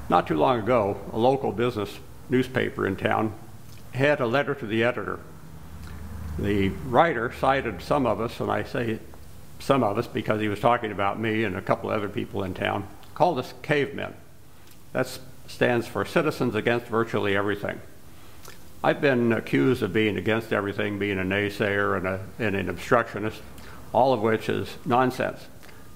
Not too long ago, a local business newspaper in town had a letter to the editor. The writer cited some of us, and I say some of us because he was talking about me and a couple other people in town, called us cavemen. That stands for Citizens Against Virtually Everything. I've been accused of being against everything, being a naysayer and an obstructionist, all of which is nonsense.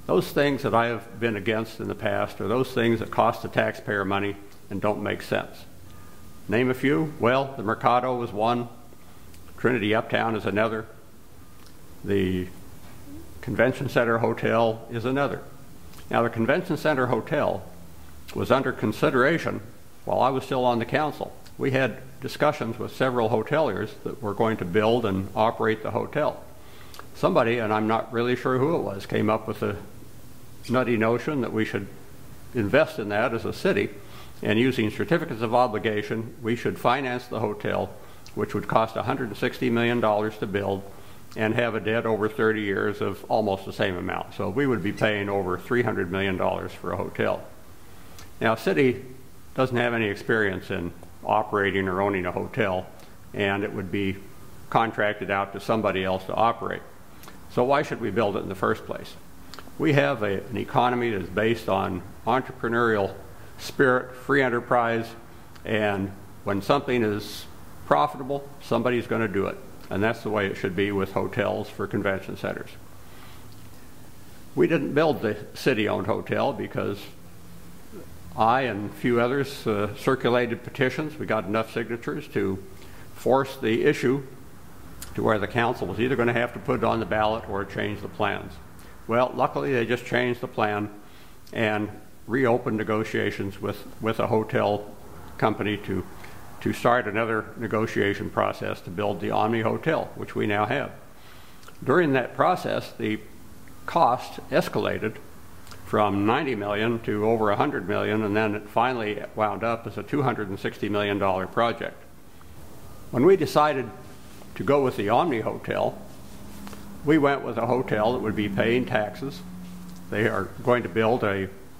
Those things that I have been against in the past are those things that cost the taxpayer money and don't make sense. Name a few. Well, the Mercado is one. Trinity Uptown is another. The Convention Center Hotel is another. Now, the Convention Center Hotel was under consideration while I was still on the council. We had discussions with several hoteliers that were going to build and operate the hotel. Somebody, and I'm not really sure who it was, came up with a nutty notion that we should invest in that as a city, and using certificates of obligation, we should finance the hotel, which would cost $160 million to build and have a debt over 30 years of almost the same amount. So we would be paying over $300 million for a hotel. Now, a city doesn't have any experience in operating or owning a hotel, and it would be contracted out to somebody else to operate. So why should we build it in the first place? We have an economy that is based on entrepreneurial spirit, free enterprise, and when something is profitable, somebody's going to do it. And that's the way it should be with hotels for convention centers. We didn't build the city-owned hotel because I and a few others circulated petitions. We got enough signatures to force the issue to where the council was either going to have to put it on the ballot or change the plans. Well, luckily they just changed the plan and reopened negotiations with a hotel company to start another negotiation process to build the Omni Hotel, which we now have. During that process, the cost escalated from $90 million to over $100 million, and then it finally wound up as a $260 million project. When we decided to go with the Omni Hotel, we went with a hotel that would be paying taxes. They are going to build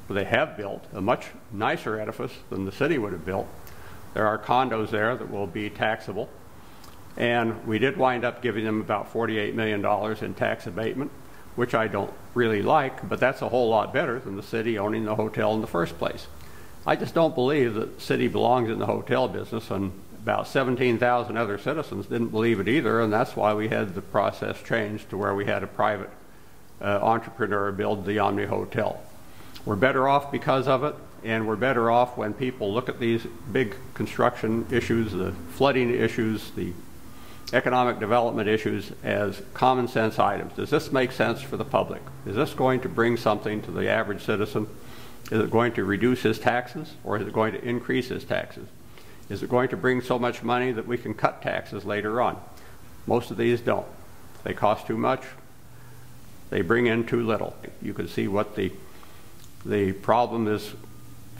they have built a much nicer edifice than the city would have built. There are condos there that will be taxable. And we did wind up giving them about $48 million in tax abatement, which I don't really like, but that's a whole lot better than the city owning the hotel in the first place. I just don't believe that the city belongs in the hotel business, and about 17,000 other citizens didn't believe it either, and that's why we had the process changed to where we had a private entrepreneur build the Omni Hotel. We're better off because of it, and we're better off when people look at these big construction issues, the flooding issues, the economic development issues as common sense items. Does this make sense for the public? Is this going to bring something to the average citizen? Is it going to reduce his taxes, or is it going to increase his taxes? Is it going to bring so much money that we can cut taxes later on? Most of these don't. They cost too much. They bring in too little. You can see what the problem is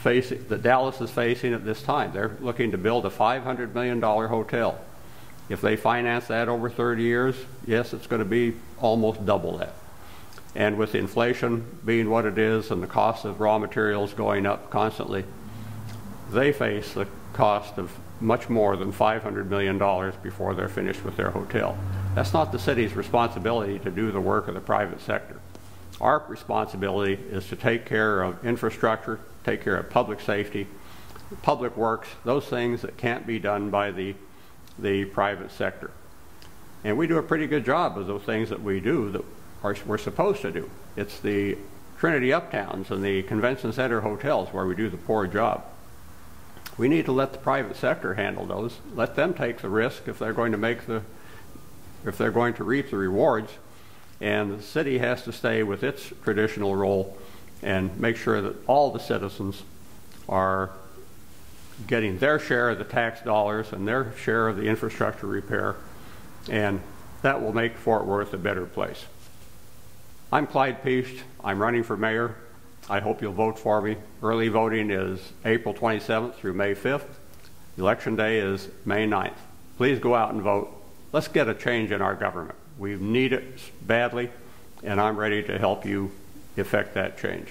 that Dallas is facing at this time. They're looking to build a $500 million hotel. If they finance that over 30 years, yes, it's going to be almost double that. And with inflation being what it is and the cost of raw materials going up constantly, they face the cost of much more than $500 million before they're finished with their hotel. That's not the city's responsibility to do the work of the private sector. Our responsibility is to take care of infrastructure, take care of public safety, public works, those things that can't be done by the private sector. And we do a pretty good job of those things that we do that we're supposed to do. It's the Trinity Uptowns and the Convention Center hotels where we do the poor job. We need to let the private sector handle those. Let them take the risk if they're going to reap the rewards. And the city has to stay with its traditional role and make sure that all the citizens are getting their share of the tax dollars and their share of the infrastructure repair, and that will make Fort Worth a better place. I'm Clyde Piest. I'm running for mayor. I hope you'll vote for me. Early voting is April 27th through May 5th. Election day is May 9th. Please go out and vote. Let's get a change in our government. We need it badly, and I'm ready to help you effect that change.